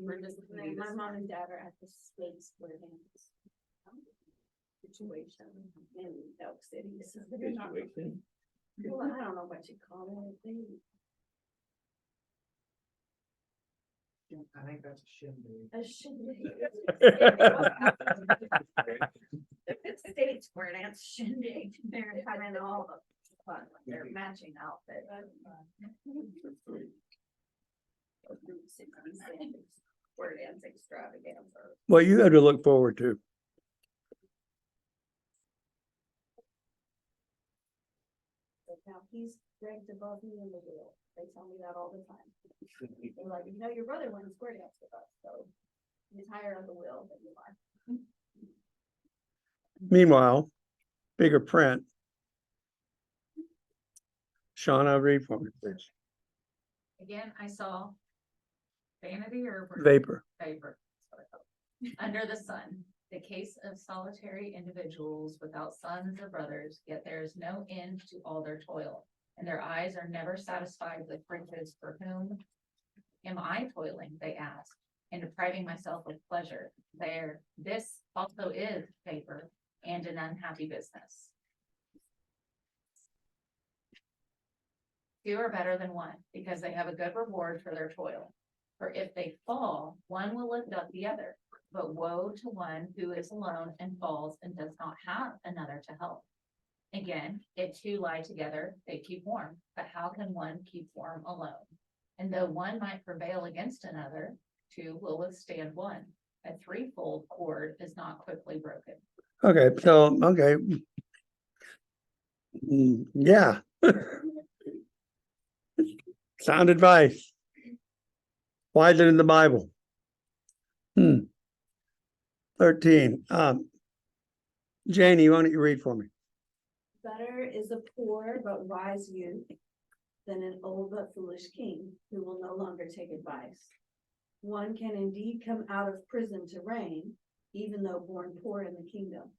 We're just My mom and dad are at the space where situation in Elk City. Situation. Well, I don't know what you call it. I think that's a shindig. A shindig. It's states where it's shindig. They're having all the fun. They're matching outfits. Where it's extravaganza. Well, you had to look forward to. Now he's ranked above me in the wheel. They tell me that all the time. They're like, you know, your brother won square dance with us, so he's higher on the wheel than you are. Meanwhile, bigger print. Shauna, read for me, please. Again, I saw vanity or Vapor. vapor. Under the sun, the case of solitary individuals without sons or brothers, yet there is no end to all their toil, and their eyes are never satisfied with riches. For whom am I toiling? They ask, and depriving myself of pleasure. This also is vapor and an unhappy business. Two are better than one, because they have a good reward for their toil. For if they fall, one will lift up the other. But woe to one who is alone and falls and does not have another to help. Again, if two lie together, they keep warm. But how can one keep warm alone? And though one might prevail against another, two will withstand one. A threefold cord is not quickly broken. Okay, so, okay. Yeah. Sound advice. Why is it in the Bible? 13. Janie, why don't you read for me? Better is a poor but wise youth than an old but foolish king who will no longer take advice. One can indeed come out of prison to reign, even though born poor in the kingdom.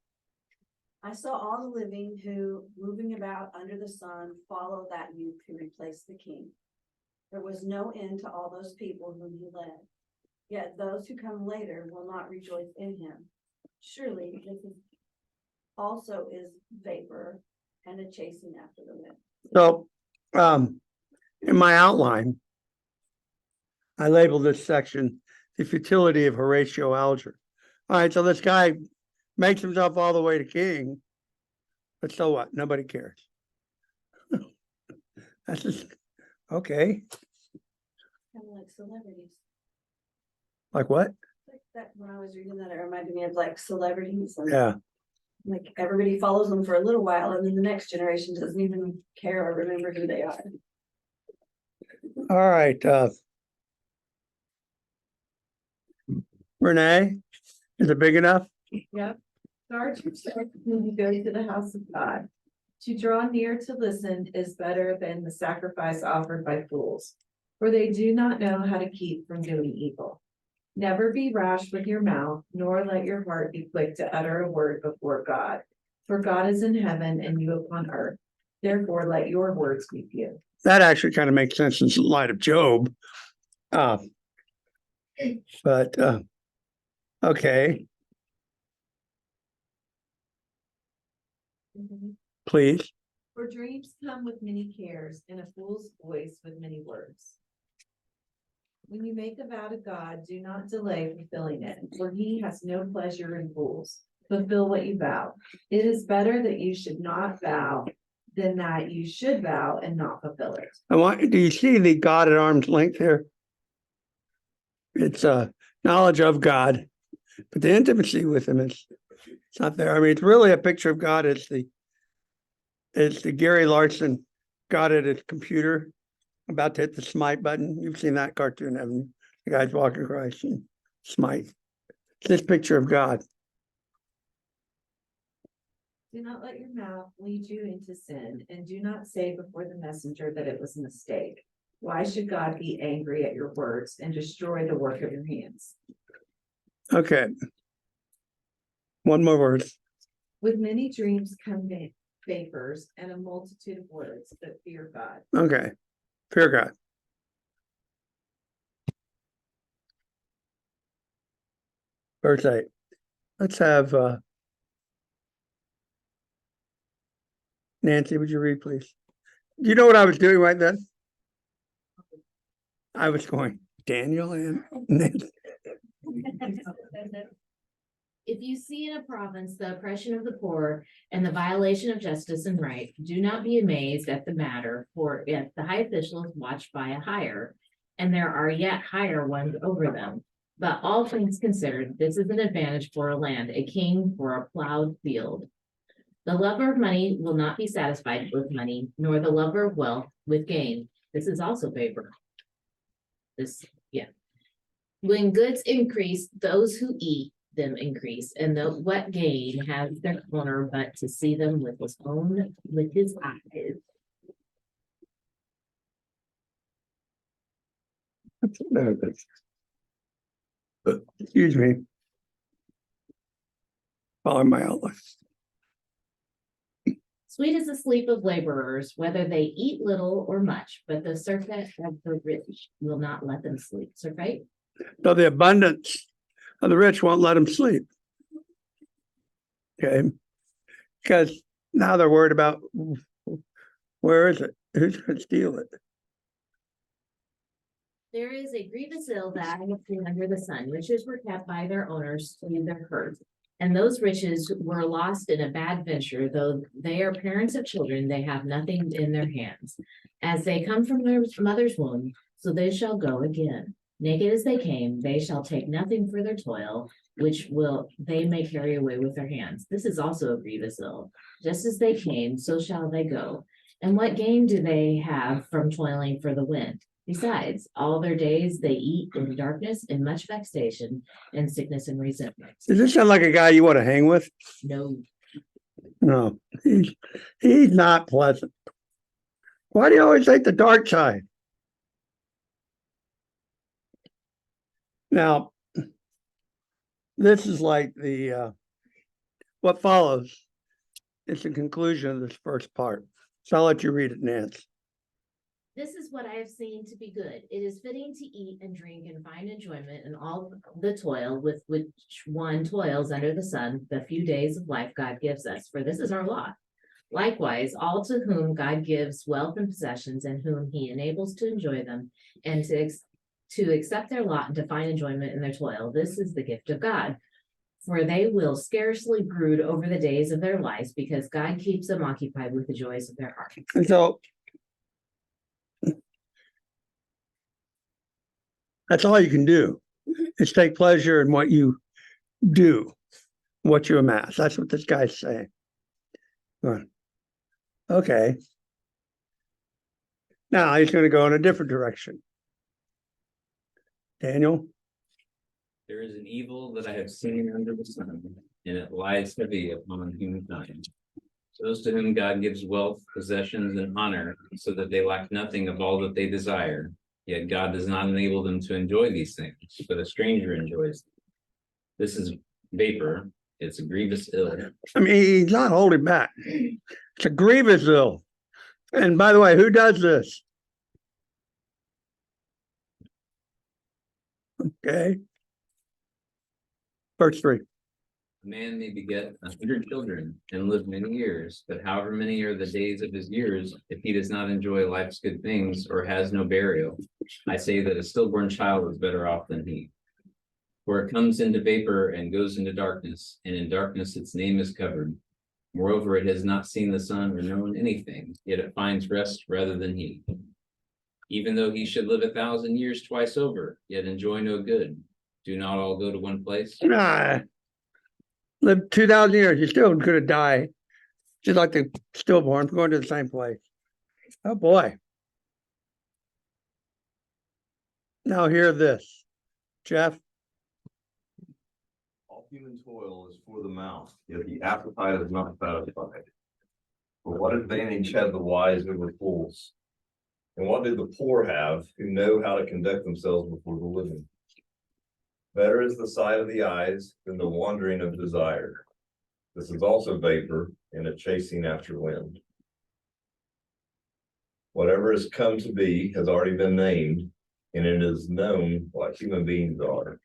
I saw all the living who, moving about under the sun, follow that youth who replaced the king. There was no end to all those people whom he led. Yet those who come later will not rejoice in him. Surely this also is vapor and a chasing after the wind. So, in my outline, I labeled this section the futility of Horatio Alger. All right, so this guy makes himself all the way to king, but so what? Nobody cares. That's just okay. Kind of like celebrities. Like what? Like that, when I was reading that, it reminded me of like celebrities. And Yeah. like everybody follows them for a little while, and then the next generation doesn't even care or remember who they are. All right. Renee, is it big enough? Yep. Guard yourself when you go to the house of God. To draw near to listen is better than the sacrifice offered by fools, for they do not know how to keep from doing evil. Never be rash with your mouth, nor let your heart be quick to utter a word before God. For God is in heaven and you upon earth. Therefore, let your words be few. That actually kind of makes sense in light of Job. But okay, please. For dreams come with many cares, and a fool's voice with many words. When you make a vow to God, do not delay fulfilling it, for he has no pleasure in fools. Fulfill what you vow. It is better that you should not vow than that you should vow and not fulfill it. Do you see the God at arm's length here? It's knowledge of God, but the intimacy with him is it's not there. I mean, it's really a picture of God. It's the Gary Larson God at his computer about to hit the smite button. You've seen that cartoon, haven't you? The guy's walking across and smite. It's this picture of God. Do not let your mouth lead you into sin, and do not say before the messenger that it was a mistake. Why should God be angry at your words and destroy the work of your hands? Okay. One more verse. With many dreams come vapors and a multitude of words, but fear God. Okay. Fear God. verse 8. Let's have Nancy, would you read, please? Do you know what I was doing right then? I was going, Daniel and Nancy. If you see in a province the oppression of the poor and the violation of justice and right, do not be amazed at the matter, for if the high officials watch by a higher, and there are yet higher ones over them. But all things considered, this is an advantage for a land, a king for a plowed field. The lover of money will not be satisfied with money, nor the lover of wealth with gain. This is also favor. When goods increase, those who eat them increase, and what gain has their owner but to see them with his eyes. Excuse me. Follow my outlook. Sweet is the sleep of laborers, whether they eat little or much, but the surfeit of the rich will not let them sleep. Surfeit? So the abundance of the rich won't let them sleep. Okay. Because now they're worried about where is it? Who's going to steal it? There is a grievous ill that under the sun. Riches were kept by their owners to their hurt. And those riches were lost in a bad venture, though they are parents of children, they have nothing in their hands. As they come from their mother's womb, so they shall go again. Naked as they came, they shall take nothing for their toil, which they may carry away with their hands. This is also a grievous ill. Just as they came, so shall they go. And what gain do they have from toiling for the wind? Besides, all their days they eat in darkness and much vexation and sickness and resentment. Does this sound like a guy you want to hang with? No, No, he's not pleasant. Why do you always take the dark side? Now, this is like what follows. It's the conclusion of this first part. So I'll let you read it, Nance. this is what I have seen to be good. It is fitting to eat and drink and find enjoyment in all the toil with which one toils under the sun, the few days of life God gives us, for this is our lot. Likewise, all to whom God gives wealth and possessions and whom he enables to enjoy them and to accept their lot and to find enjoyment in their toil, this is the gift of God. For they will scarcely brood over the days of their lives because God keeps them occupied with the joys of their heart. And so that's all you can do is take pleasure in what you do, what you amass. That's what this guy's saying. Okay. Now he's going to go in a different direction. Daniel? There is an evil that I have seen under the sun, and it lies heavy upon humankind. Those to whom God gives wealth, possessions, and honor, so that they lack nothing of all that they desire. Yet God does not enable them to enjoy these things, but a stranger enjoys them. This is vapor. It's a grievous ill. I mean, he's not holding back. It's a grievous ill. And by the way, who does this? Okay. Verse 3. A man may beget 100 children and live many years, but however many are the days of his years, if he does not enjoy life's good things or has no burial, I say that a stillborn child is better off than he. For it comes into vapor and goes into darkness, and in darkness its name is covered. Moreover, it has not seen the sun or known anything, yet it finds rest rather than he. Even though he should live 1,000 years twice over, yet enjoy no good, do not all go to one place? Live 2,000 years, you're still going to die. Just like the stillborn, going to the same place. Oh boy. Now hear this. Jeff? All human toil is for the mouth, yet the appetite is not satisfied. For what advantage have the wise over fools? And what do the poor have who know how to conduct themselves before the living? Better is the sight of the eyes than the wandering of desire. This is also vapor and a chasing after wind. Whatever has come to be has already been named, and it is known what human beings are.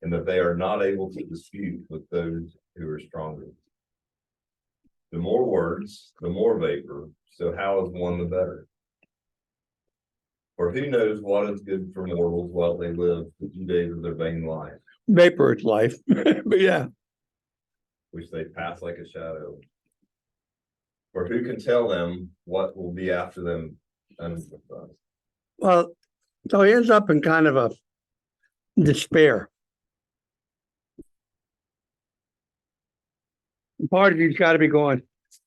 and that they are not able to dispute with those who are stronger. The more words, the more vapor, so how is one the better? For who knows what is good for mortals while they live the 2 days of their vain life, Vapor is life, but yeah. which they pass like a shadow. For who can tell them what will be after them? Well, so he ends up in kind of a despair. Part of you's got to be going,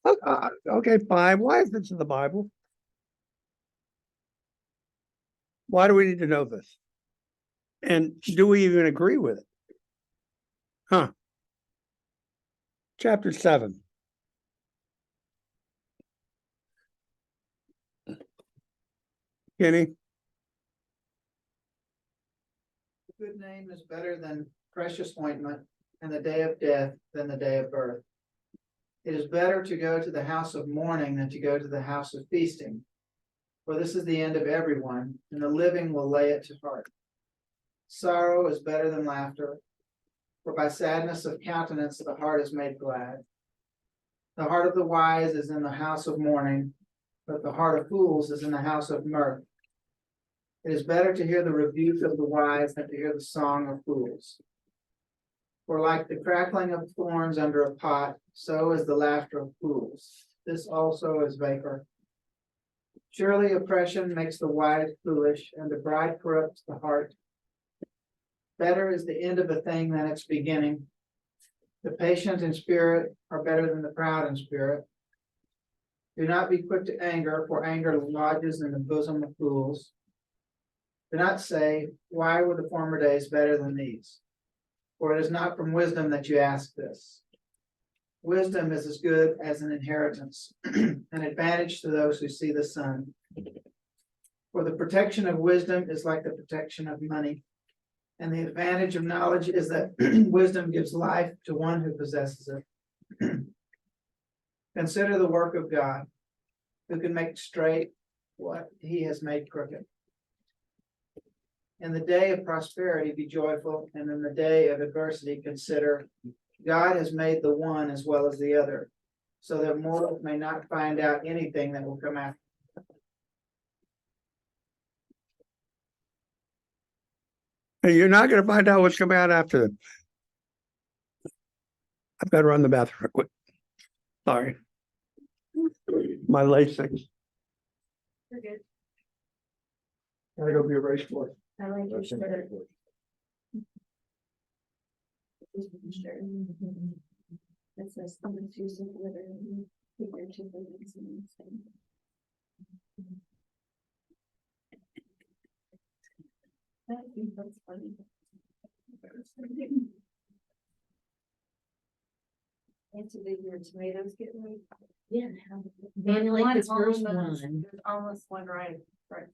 okay, fine. Why is this in the Bible? Why do we need to know this? And do we even agree with it? Huh? Chapter 7. Kenny? Good name is better than precious ointment, and the day of death than the day of birth. It is better to go to the house of mourning than to go to the house of feasting. For this is the end of everyone, and the living will lay it to heart. Sorrow is better than laughter, for by sadness of countenance the heart is made glad. The heart of the wise is in the house of mourning, but the heart of fools is in the house of mirth. It is better to hear the rebuke of the wise than to hear the song of fools. For like the crackling of thorns under a pot, so is the laughter of fools. This also is vapor. Surely oppression makes the wise foolish, and the bride corrupts the heart. Better is the end of a thing than its beginning. The patient in spirit are better than the proud in spirit. Do not be quick to anger, for anger lodges in the bosom of fools. Do not say, why were the former days better than these? For it is not from wisdom that you ask this. Wisdom is as good as an inheritance, an advantage to those who see the sun. For the protection of wisdom is like the protection of money. And the advantage of knowledge is that wisdom gives life to one who possesses it. Consider the work of God, who can make straight what he has made crooked. In the day of prosperity, be joyful, and in the day of adversity, consider God has made the one as well as the other, so that mortals may not find out anything that will come after. And you're not going to find out what's coming out after them. I've got to run the bathroom real quick. Sorry. My late things. You're good. Gotta go be a race boy. I like your shirt. It says someone's using glitter. Figurative things and things. I think that's funny. And so did your tomatoes get ready? Yeah. Danny like his first There's one. almost one right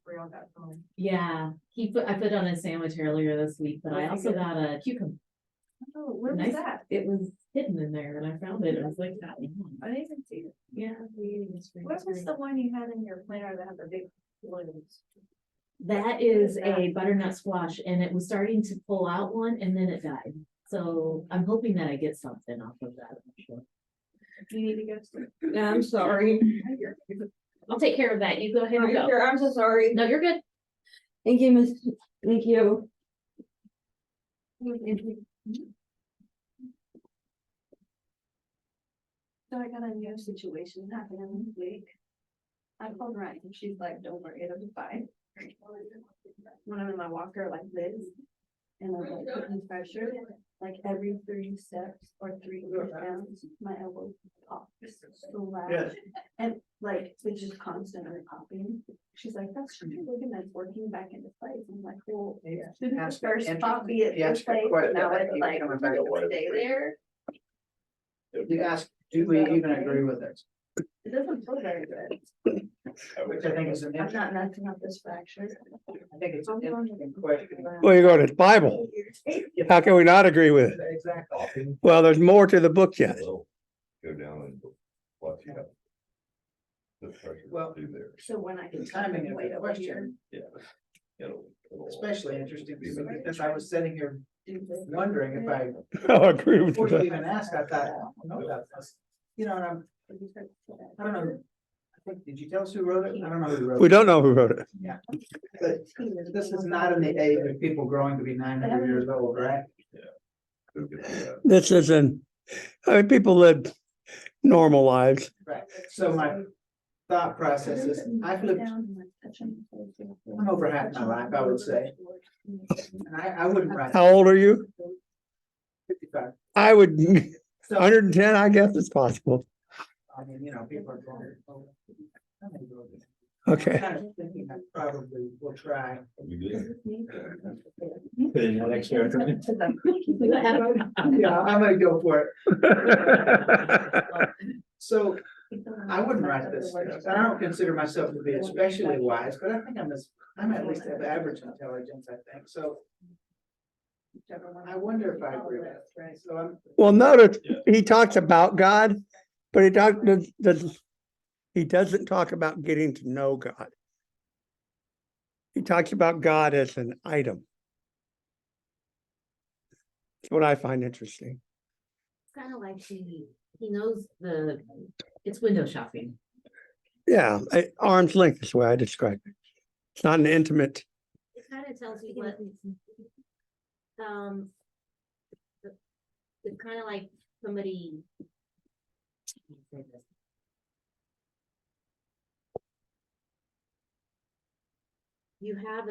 where y'all got going. Yeah, I put on a sandwich earlier this week, but I also got a cucumber. Oh, where Nice. was that? It was hidden in there and I found it. I was like, I didn't even see it. yeah. What was the one you had in your planner that had the big balloons? That is a butternut squash and it was starting to pull out one and then it died. So I'm hoping that I get something off of that. I'm sure. You need to go to. No, I'm sorry. I'll take care of that. You go ahead and go. I'm so sorry. No, you're good. Thank you, Miss. Thank you. So I got a new situation happening this week. I called Ryan and she's like, don't worry, it'll be fine. When I'm in my walker like this, and I'm like putting pressure, like every 3 steps or 3 downs, my elbow pops so loud. Yes. And like, it's just constantly popping. She's like, that's true, look at that's working back into place. I'm like, well, didn't the Ask first that pop be at yeah, this ask that place, question. now it's Keep like, coming back away. stay there. You ask, do we even agree with it? It doesn't feel very good. Which I think is an I'm interesting, not messing up this fracture. I think it's an interesting question. Well, you go to the Bible. How can we not agree with it? Exactly. Well, there's more to the book yet. Go down and watch you have. The pressure Well, to do there. So when I can Timing of wait the over here. question. Yeah. especially interesting to me because I was sitting here wondering if I, I agree with before you you. even asked, I thought, I don't know about this. You know, and I don't know. I think, did you tell us who wrote it? I don't know who wrote it. We don't know who wrote it. But this is not in the age of people growing to be 900 years old, right? This isn't, I mean, people live normal lives. Right. So my thought process is, I've lived, I'm over half my life, I would say. And I wouldn't write How old are you? 55. I would, So, 110, I guess it's possible. I mean, you know, people are going. Okay. Kind of thinking I probably will try. Yeah, I'm gonna go for it. So I wouldn't write this stuff. I don't consider myself to be especially wise, but I think I'm at least have average intelligence, I think, so. I wonder if I agree with that, so I'm. Well, notice he talks about God, but he doesn't talk about getting to know God. He talks about God as an item. That's what I find interesting. It's kind of like he knows it's window shopping. Yeah, arm's length is the way I describe it. It's not an intimate. It kind of tells you what, it's kind of like somebody. You have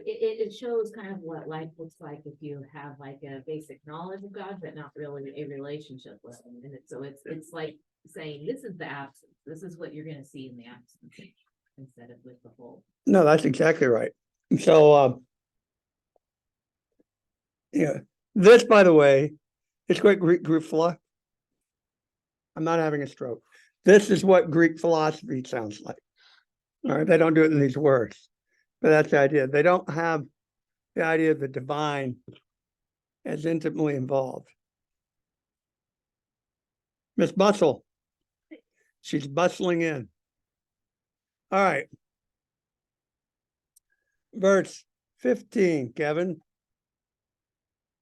it shows kind of what life looks like if you have like a basic knowledge of God, but not really a relationship with him. And it's like saying, this is the absence. This is what you're gonna see in the absence instead of with the whole. No, that's exactly right. So, yeah, this, by the way, it's what Greek philosophy. I'm not having a stroke. This is what Greek philosophy sounds like. All right, they don't do it in these words, but that's the idea. They don't have the idea of the divine as intimately involved. Miss Bustle, she's bustling in. All right. Verse 15, Kevin.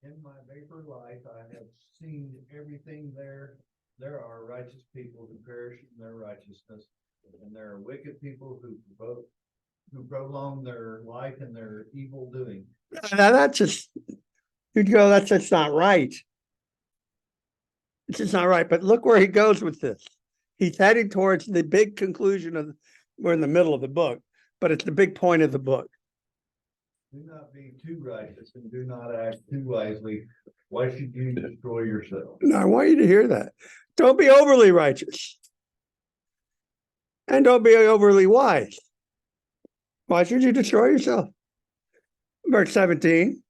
In my vapor life, I have seen everything there. There are righteous people who perish in their righteousness, and there are wicked people who prolong their life in their evil doing. Now that's just, you'd go, that's just not right. It's just not right. But look where he goes with this. He's heading towards the big conclusion of, we're in the middle of the book, but it's the big point of the book. Do not be too righteous and do not act too wisely. Why should you destroy yourself? Now, I want you to hear that. Don't be overly righteous. And don't be overly wise. Why should you destroy yourself? Verse 17.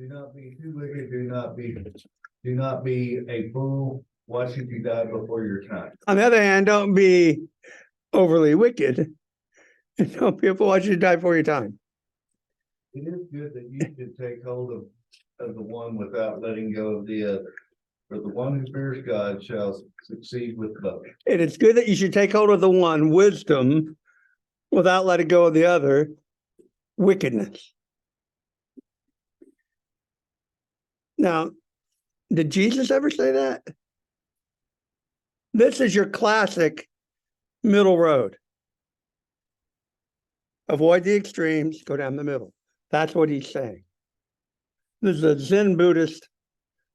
Do not be too wicked. Do not be a fool. Why should you die before your time? On the other hand, don't be overly wicked. And don't be a fool. Why should you die before your time? It is good that you should take hold of the one without letting go of the other. For the one who fears God shall succeed with both. And it's good that you should take hold of the one, wisdom, without letting go of the other, wickedness. Now, did Jesus ever say that? This is your classic middle road. Avoid the extremes, go down the middle. That's what he's saying. This is a Zen Buddhist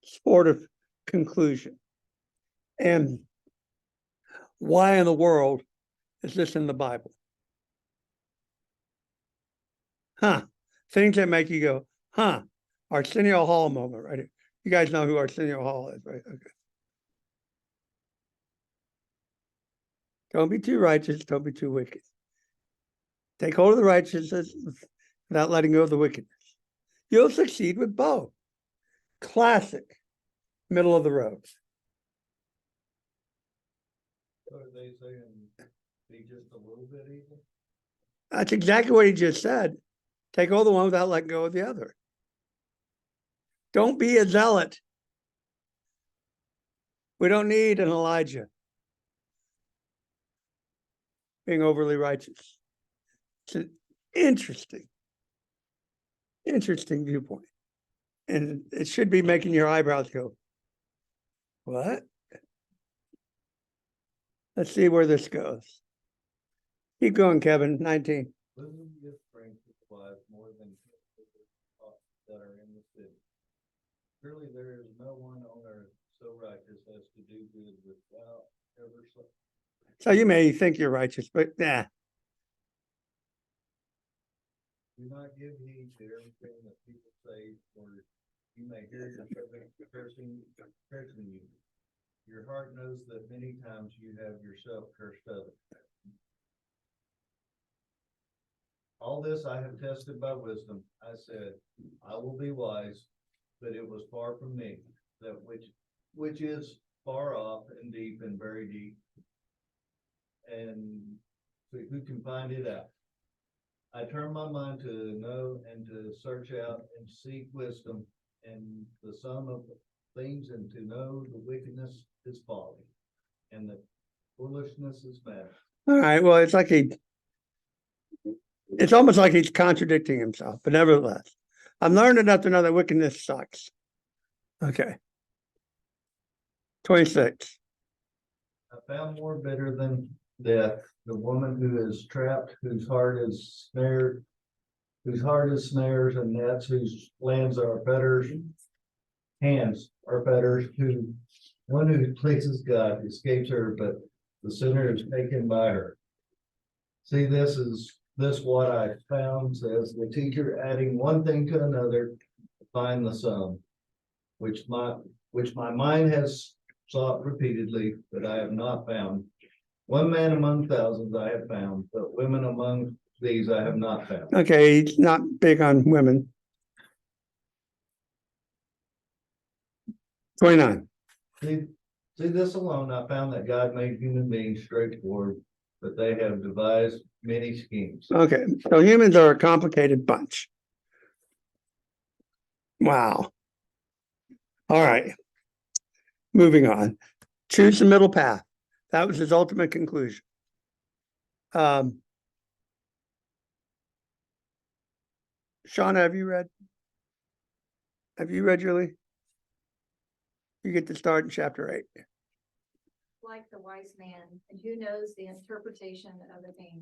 sportive conclusion. And why in the world is this in the Bible? Things that make you go, Arsenio Hall moment, right? You guys know who Arsenio Hall is, right? Okay. Don't be too righteous, don't be too wicked. Take hold of the righteousness without letting go of the wickedness. You'll succeed with both. Classic middle of the road. So are they saying be just a little bit evil? That's exactly what he just said. Take hold of the one without letting go of the other. Don't be a zealot. We don't need an Elijah. being overly righteous. It's an interesting viewpoint. And it should be making your eyebrows go, what? Let's see where this goes. Keep going, Kevin, 19. Wisdom gives strength to the wise more than that are in the city. Surely there is no one on earth so righteous as to do good without ever suffering. So you may think you're righteous, but nah. Do not give heed to everything that people say, or you may hear your servant cursing you. Your heart knows that many times you have yourself cursed others. All this I have tested by wisdom. I said, I will be wise, but it was far from me, that which is far off and deep and very deep. And who can find it out? I turn my mind to know and to search out and seek wisdom and the sum of things, and to know the wickedness is folly and the foolishness is madness. All right, well, it's almost like he's contradicting himself, but nevertheless, I'm learning enough to know that wickedness sucks. Okay. 26. I found more bitter than death, the woman who is trapped, whose heart is snares and nets, whose hands are fetters, one who pleases God escapes her, but the sinner is taken by her. See, this what I found, says the teacher, adding one thing to another, find the sum, which my mind has sought repeatedly, but I have not found. One man among thousands I have found, but women among these I have not found. Okay, he's not big on women. 29. See this alone, I found that God made human beings straightforward, but they have devised many schemes. Okay, so humans are a complicated bunch. Wow. All right. Moving on. Choose the middle path. That was his ultimate conclusion. Shauna, have you read? Julie? You get to start in chapter 8. Like the wise man, and who knows the interpretation of a thing.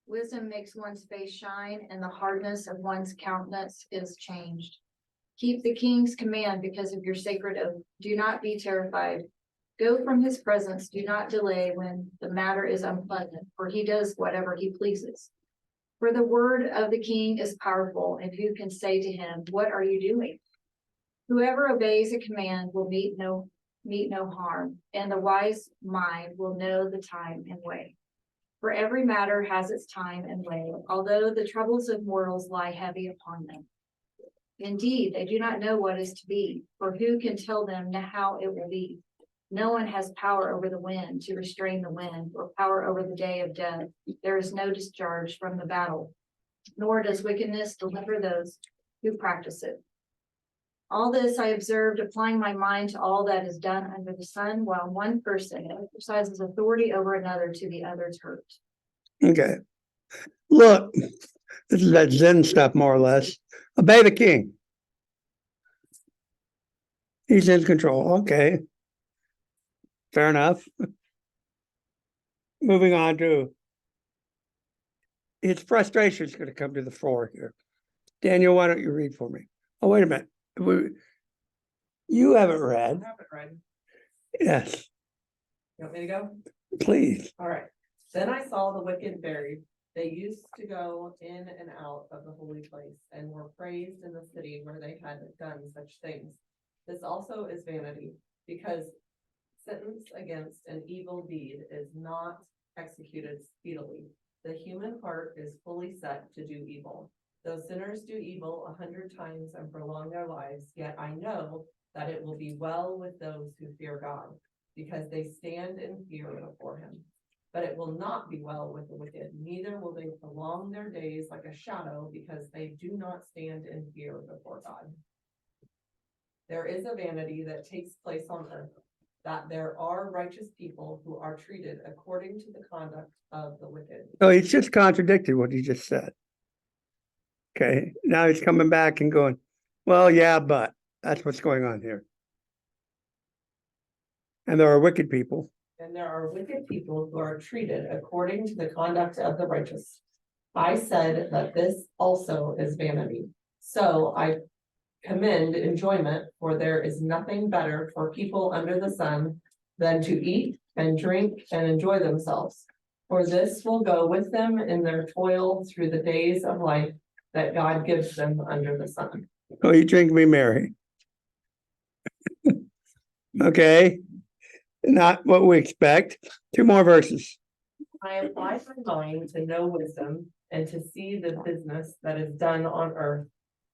Wisdom makes one's face shine, and the hardness of one's countenance is changed. Keep the king's command because of your sacred oath. Do not be terrified. Go from his presence. Do not delay when the matter is unpleasant, for he does whatever he pleases. For the word of the king is powerful, and who can say to him, what are you doing? Whoever obeys a command will meet no harm, and the wise mind will know the time and way. For every matter has its time and way, although the troubles of mortals lie heavy upon them. Indeed, they do not know what is to be, for who can tell them how it will be? No one has power over the wind to restrain the wind, or power over the day of death. There is no discharge from the battle, nor does wickedness deliver those who practice it. All this I observed, applying my mind to all that is done under the sun, while one person exercises authority over another to the other's hurt. Okay. Look, this is that Zen stuff, more or less. Obey the king. He's in control. Okay. Fair enough. Moving on to his frustration is going to come to the fore here. Daniel, why don't you read for me? Oh, wait a minute. You haven't read. I haven't read. Yes, You want me to go? please. All right. Then I saw the wicked buried. They used to go in and out of the holy place and were praised in the city where they had done such things. This also is vanity, because sentence against an evil deed is not executed speedily. The human heart is fully set to do evil. Though sinners do evil 100 times and prolong their lives, yet I know that it will be well with those who fear God, because they stand in fear before him. But it will not be well with the wicked, neither will they prolong their days like a shadow, because they do not stand in fear before God. There is a vanity that takes place on earth, that there are righteous people who are treated according to the conduct of the wicked. So he's just contradicted what he just said. Okay, now he's coming back and going, well, yeah, but that's what's going on here. And there are wicked people. And there are wicked people who are treated according to the conduct of the righteous. I said that this also is vanity. So I commend enjoyment, for there is nothing better for people under the sun than to eat and drink and enjoy themselves. For this will go with them in their toil through the days of life that God gives them under the sun. Oh, you drink me merry. Okay, not what we expect. 2 more verses. I apply my mind to know wisdom and to see the business that is done on earth,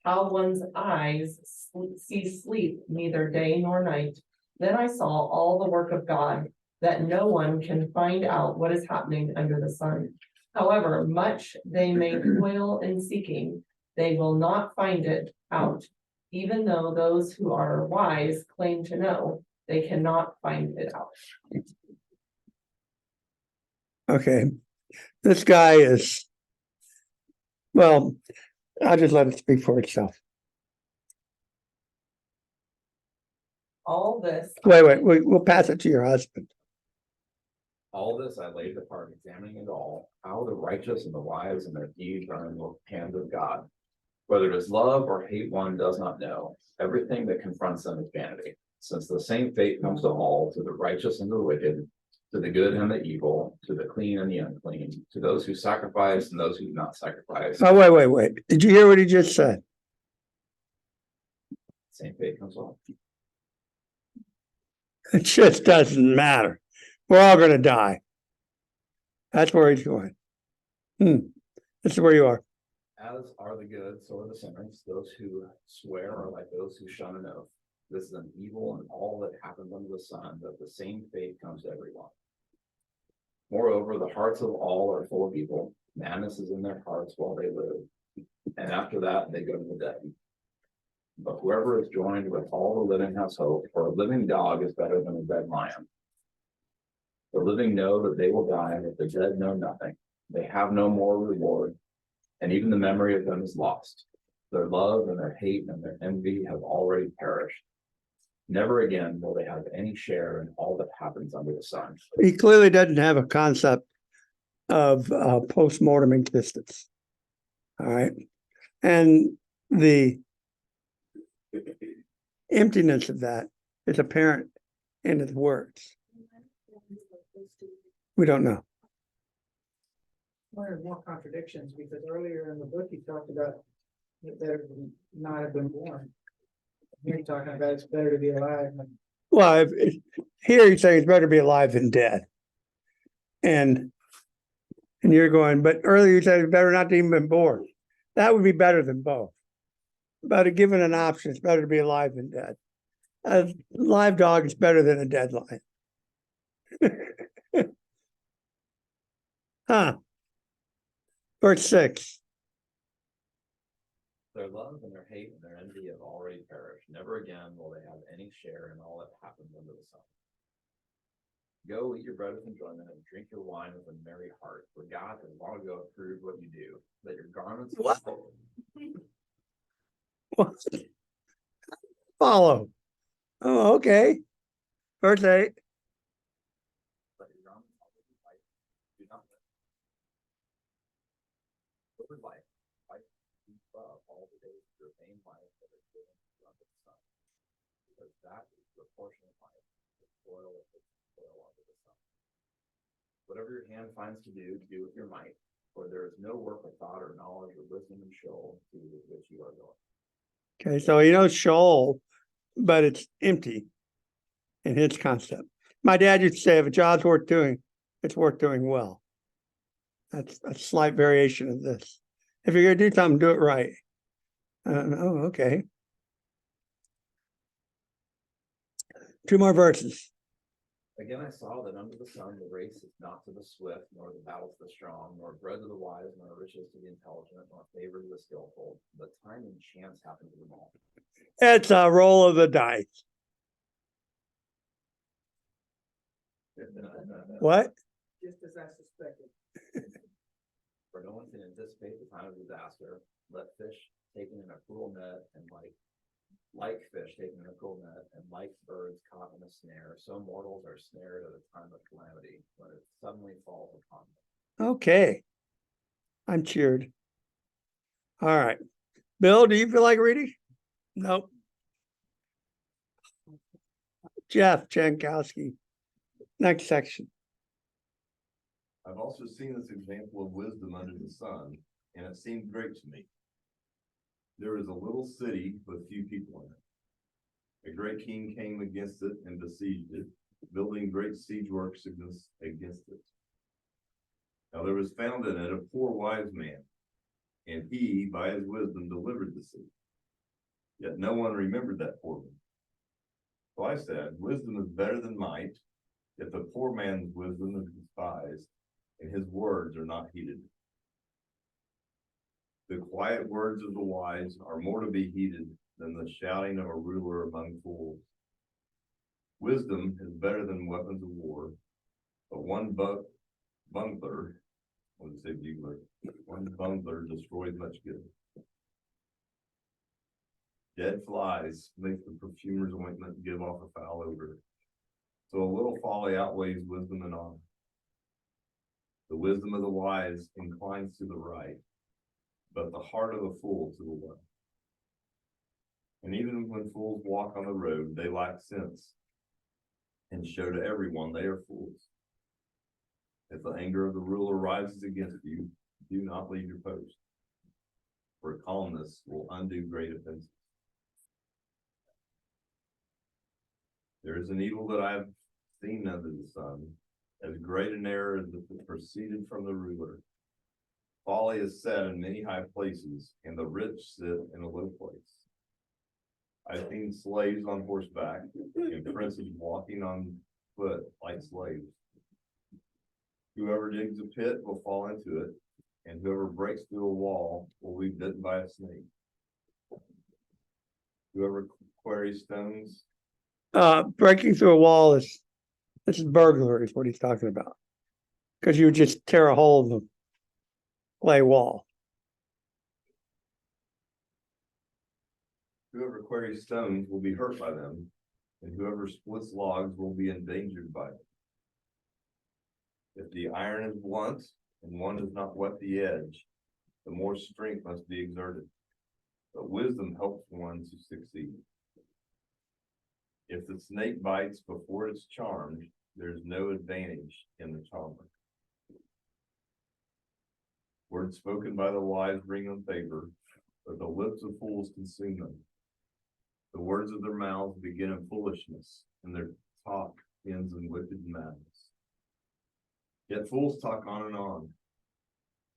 how one's eyes see sleep neither day nor night. Then I saw all the work of God, that no one can find out what is happening under the sun. However much they may toil in seeking, they will not find it out. Even though those who are wise claim to know, they cannot find it out. Okay, this guy is, well, I'll just let it speak for itself. All this. We'll pass it to your husband. All this I laid apart, examining it all, how the righteous and the wise and their deeds are in the hands of God. Whether it is love or hate, one does not know. Everything that confronts them is vanity, since the same fate comes to all, to the righteous and the wicked, to the good and the evil, to the clean and the unclean, to those who sacrifice and those who do not sacrifice. Oh, wait. Did you hear what he just said? Same fate comes to all. It just doesn't matter. We're all going to die. That's where he's going. This is where you are. As are the good, so are the sinners. Those who swear are like those who shun an oath. This is an evil and all that happens under the sun, that the same fate comes to everyone. Moreover, the hearts of all are full of evil. Madness is in their hearts while they live, and after that they go to the dead. But whoever is joined with all the living has hope, for a living dog is better than a dead lion. The living know that they will die, but the dead know nothing. They have no more reward, and even the memory of them is lost. Their love and their hate and their envy have already perished. Never again will they have any share in all that happens under the sun. He clearly doesn't have a concept of post-mortem existence. All right. And the emptiness of that is apparent in his words. We don't know. Well, there's more contradictions, because earlier in the book, he talked about it better than not have been born. Here you're talking about it's better to be alive. Well, here he's saying it's better to be alive than dead. And you're going, but earlier you said it's better not to even been born. That would be better than both. But given an option, it's better to be alive than dead. A live dog is better than a dead lion. Verse 6. Their love and their hate and their envy have already perished. Never again will they have any share in all that happens under the sun. Go eat your bread with enjoyment and drink your wine with a merry heart, for God has long ago approved what you do. Let your garments Follow. Oh, okay. Verse 8. Let your garments always be white. Do not let live life. Life keep up all the days of your vain life that is given under the sun. Because that is the portion of life, the toil of the toil under the sun. Whatever your hand finds to do with your might, for there is no work of thought or knowledge or wisdom in Sheol to which you are going. Okay, so he knows Sheol, but it's empty in his concept. My dad used to say, if a job's worth doing, it's worth doing well. That's a slight variation of this. If you're going to do something, do it right. Oh, okay. 2 more verses. Again, I saw that under the sun the race is not to the swift, nor the battle to the strong, nor bread to the wise, nor riches to the intelligent, nor favor to the skillful. But time and chance happen to them all. It's a roll of the dice. What? Just as I suspected. For no one can anticipate the time of disaster, let fish taken in a cruel net and like fish taken in a cruel net and like birds caught in a snare, so mortals are snared at a time of calamity when it suddenly falls upon them. Okay. I'm cheered. All right. Bill, do you feel like reading? Nope. Jeff Jankowski. Next section. I've also seen this example of wisdom under the sun, and it seemed great to me. There is a little city with few people in it. A great king came against it and besieged it, building great siege works against it. Now there was found in it a poor wise man, and he, by his wisdom, delivered the city. Yet no one remembered that poor man. So I said, wisdom is better than might, yet the poor man's wisdom is despised, and his words are not heeded. The quiet words of the wise are more to be heeded than the shouting of a ruler among fools. Wisdom is better than weapons of war, but one bungler, I would say bugler, one bungler destroys much good. Dead flies make the perfumer's ointment give off a foul odor. So a little folly outweighs wisdom and honor. The wisdom of the wise inclines to the right, but the heart of a fool to the left. And even when fools walk on the road, they lack sense and show to everyone they are fools. If the anger of the ruler rises against you, do not leave your post, for calmness will undo great offenses. There is an evil that I have seen under the sun, as great an error as that proceeded from the ruler. Folly is set in many high places, and the rich sit in a low place. I've seen slaves on horseback, and princes walking on foot like slaves. Whoever digs a pit will fall into it, and whoever breaks through a wall will be bitten by a snake. Whoever quarries stones. Breaking through a wall this is burglary is what he's talking about. Because you would just tear a hole in the clay wall. Whoever quarries stones will be hurt by them, and whoever splits logs will be endangered by it. If the iron is blunt and one does not whet the edge, the more strength must be exerted. But wisdom helps one to succeed. If the snake bites before it's charmed, there's no advantage in the charmer. Words spoken by the wise bring them favor, but the lips of fools consume them. The words of their mouths begin in foolishness, and their talk ends in wicked madness. Yet fools talk on and on.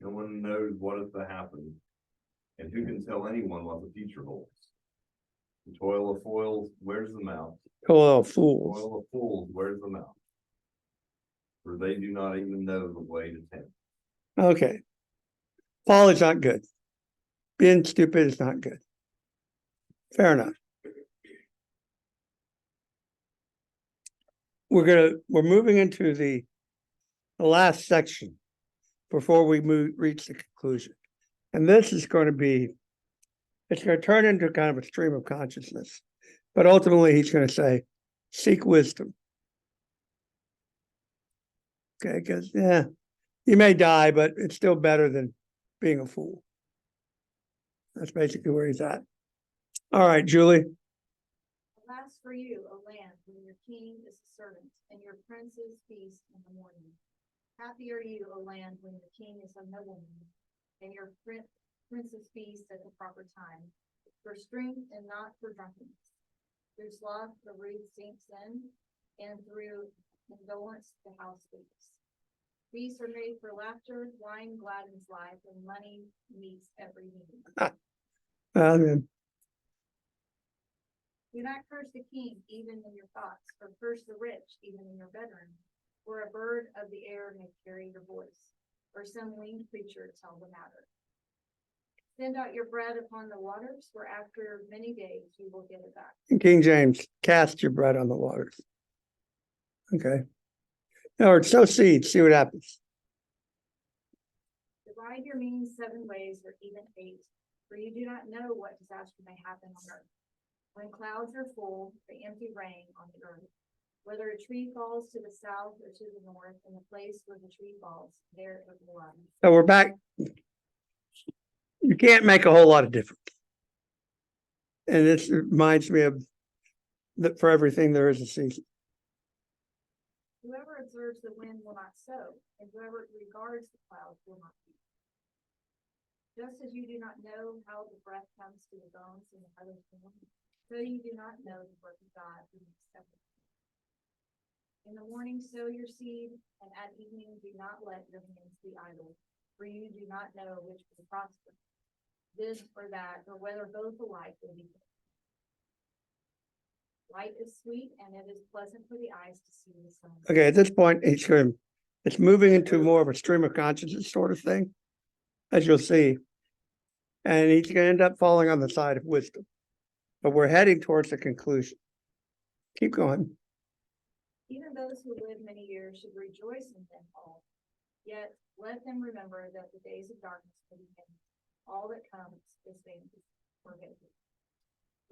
No one knows what is to happen, and who can tell anyone what the future holds? The toil of foils wears them out. Oh, fools. Toil of fools wears them out, for they do not even know the way to tempt. Okay. Folly's not good. Being stupid is not good. Fair enough. We're moving into the last section before we reach the conclusion. And this is going to be, it's going to turn into kind of a stream of consciousness. But ultimately, he's going to say, seek wisdom. Okay, because, yeah, you may die, but it's still better than being a fool. That's basically where he's at. All right, Julie. Alas for you, O land, when your king is a servant, and your princes feast in the morning. Happy are you, O land, when your king is a nobleman, and your princes feast at the proper time, for strength and not for drunkenness. Through sloth the rude sinks in, and through indolence the house leaks. Feasts are made for laughter, wine gladdens life, and money meets every need. Do not curse the king even in your thoughts, or curse the rich even in your bedroom. For a bird of the air may carry your voice, or some winged creature tell the matter. Send out your bread upon the waters, for after many days you will get it back. King James, cast your bread on the waters. Okay. Or sow seeds, see what happens. Divide your means 7 ways or even 8, for you do not know what disaster may happen on earth. When clouds are full, they empty rain on the earth. Whether a tree falls to the south or to the north, in the place where the tree falls, there it will lie. So we're back. You can't make a whole lot of difference. And this reminds me of that for everything there is a season. Whoever observes the wind will not sow, and whoever regards the clouds will not reap. Just as you do not know how the breath comes to the bones in the other's womb, so you do not know the work of God who makes everything. In the morning sow your seed, and at evening do not let your hands be idle, for you do not know which will prosper, this or that, or whether both alike will be good. Light is sweet, and it is pleasant for the eyes to see the sun. Okay, at this point, it's moving into more of a stream of consciousness sort of thing, as you'll see. And he's going to end up falling on the side of wisdom. But we're heading towards the conclusion. Keep going. Even those who live many years should rejoice in them all. Yet let them remember that the days of darkness will be ended. All that comes is vanity or vanity.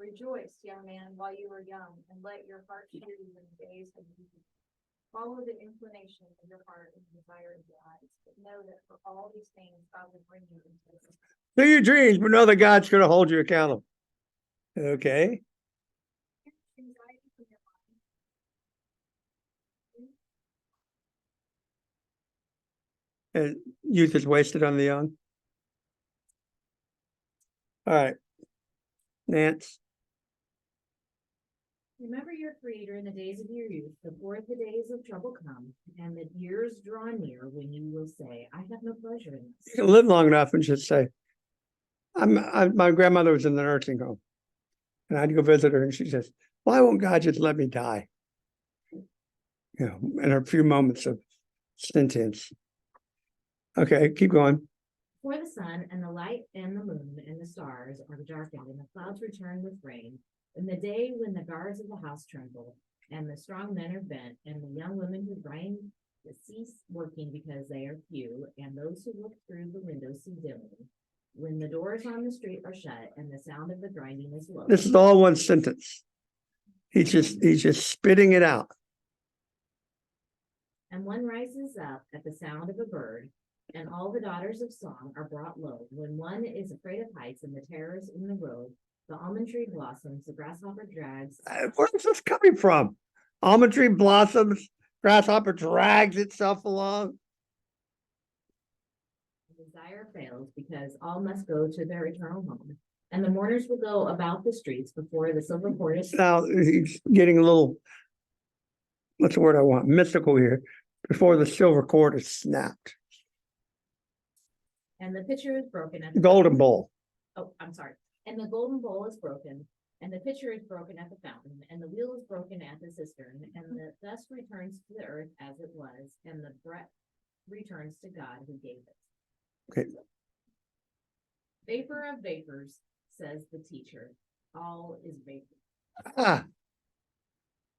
Rejoice, young man, while you are young, and let your heart cheer you in the days of youth. Follow the inclination of your heart and the desire of your eyes, but know that for all these things God will bring you into the Do your dreams, but know that God's going to hold you accountable. Okay. anxiety from your mind. And youth is wasted on the young. All right. Nance. Remember your Creator in the days of your youth, before the days of trouble come, and the years draw near when you will say, I have no pleasure in You this. can live long enough and just say, my grandmother was in the nursing home. And I'd go visit her and she says, why won't God just let me die? You know, in a few moments of sentence. Okay, keep going. For the sun and the light and the moon and the stars are darkened, and the clouds return with rain. In the day when the guards of the house tremble, and the strong men are bent, and the young women who grind cease working because they are few, and those who look through the windows see dimly. When the doors on the street are shut, and the sound of the grinding is low. This is all one sentence. He's just spitting it out. And one rises up at the sound of a bird, and all the daughters of song are brought low. When one is afraid of heights and the terrors in the road, the almond tree blossoms, the grasshopper drags. Where's this coming from? Almond tree blossoms, grasshopper drags itself along. Desire fails because all must go to their eternal home. And the mourners will go about the streets before the silver cord is. Now he's getting a little, what's the word I want? Mystical here. Before the silver cord is snapped. And the pitcher is broken at the Golden bowl. Oh, I'm sorry. And the golden bowl is broken, and the pitcher is broken at the fountain, and the wheel is broken at the cistern, and the dust returns to the earth as it was, and the breath returns to God who gave it. Okay. Vapor of vapors, says the teacher. All is vapor. Ah.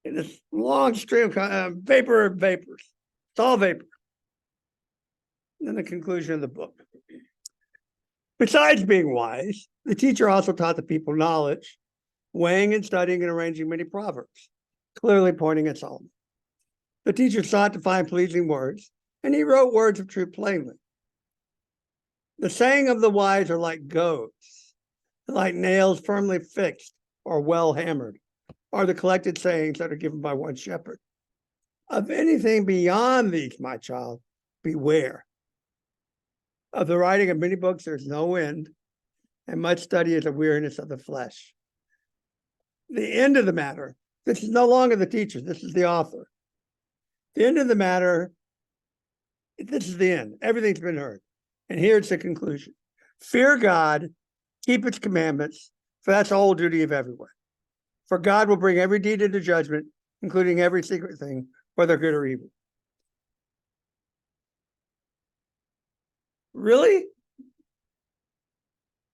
In this long stream of vapor of vapors. It's all vapor. And then the conclusion of the book. Besides being wise, the teacher also taught the people knowledge, weighing and studying and arranging many proverbs, clearly pointing at Solomon. The teacher sought to find pleasing words, and he wrote words of truth plainly. The saying of the wise are like goads, like nails firmly fixed or well hammered, are the collected sayings that are given by one shepherd. Of anything beyond these, my child, beware. Of the writing of many books, there's no end, and much study is a weariness of the flesh. The end of the matter, this is no longer the teacher, this is the author. The end of the matter, this is the end. Everything's been heard. And here's the conclusion. Fear God, keep its commandments, for that's the whole duty of everyone. For God will bring every deed into judgment, including every secret thing, whether good or evil. Really?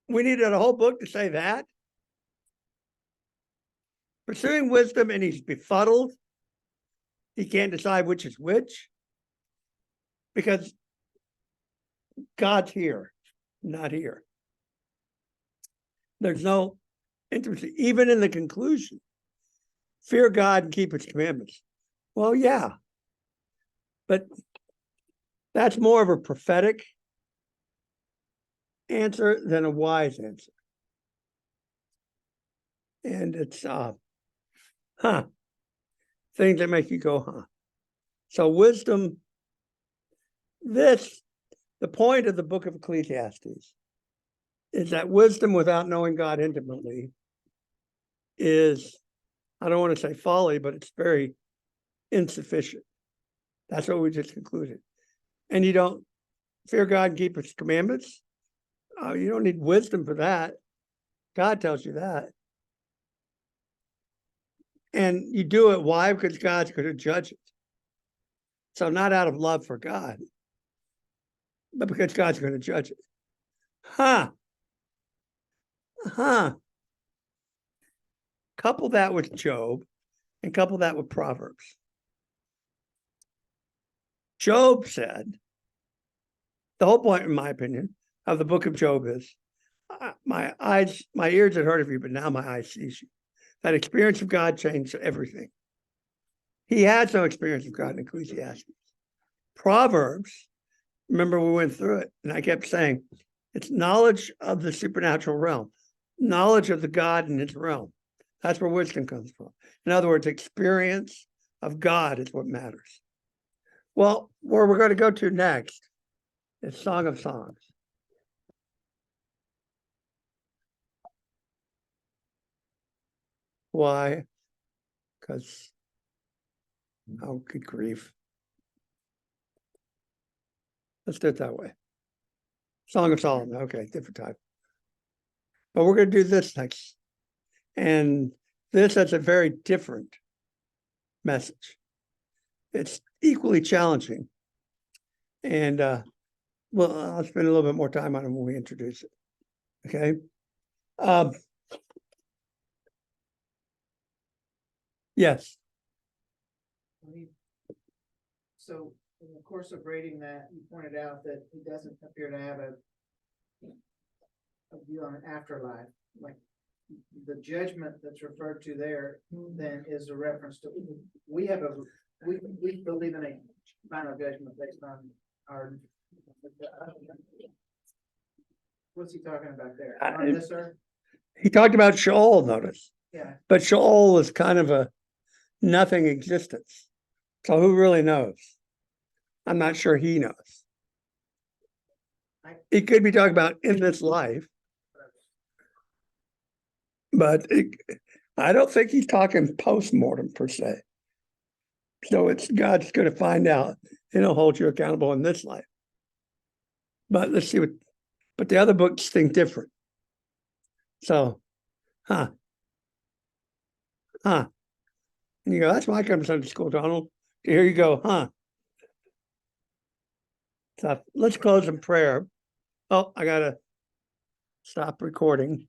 We needed a whole book to say that? Pursuing wisdom, and he's befuddled. He can't decide which is which. because God's here, not here. There's no intimacy, even in the conclusion. Fear God and keep his commandments. Well, yeah. But that's more of a prophetic answer than a wise answer. And it's things that make you go, huh. So wisdom, the point of the book of Ecclesiastes is that wisdom without knowing God intimately is, I don't want to say folly, but it's very insufficient. That's what we just concluded. And you don't fear God and keep his commandments. You don't need wisdom for that. God tells you that. And you do it, why? Because God's going to judge it. So not out of love for God, but because God's going to judge it. Couple that with Job and couple that with Proverbs. Job said, the whole point, in my opinion, of the book of Job is, my ears had heard of you, but now my eyes see you. That experience of God changed everything. He had no experience of God in Ecclesiastes. Proverbs, remember we went through it, and I kept saying, it's knowledge of the supernatural realm, knowledge of the God in his realm. That's where wisdom comes from. In other words, experience of God is what matters. Well, where we're going to go to next is Song of Songs. Why? Because, oh, good grief. Let's do it that way. Song of Solomon. Okay, different type. But we're going to do this next. And this has a very different message. It's equally challenging. And well, I'll spend a little bit more time on it when we introduce it. Okay. Yes. So in the course of reading that, you pointed out that he doesn't appear to have a view on an afterlife, like the judgment that's referred to there then is a reference to, we believe in a final judgment based on our, what's he talking about there? On this earth? He talked about Sheol, notice. Yeah. But Sheol is kind of a nothing existence. So who really knows? I'm not sure he knows. He could be talking about in this life, but I don't think he's talking post-mortem per se. So it's God's going to find out and he'll hold you accountable in this life. But let's see but the other books think different. So, And you go, that's why I come to Sunday school, Donald. Here you go, So let's close in prayer. Oh, I got to stop recording.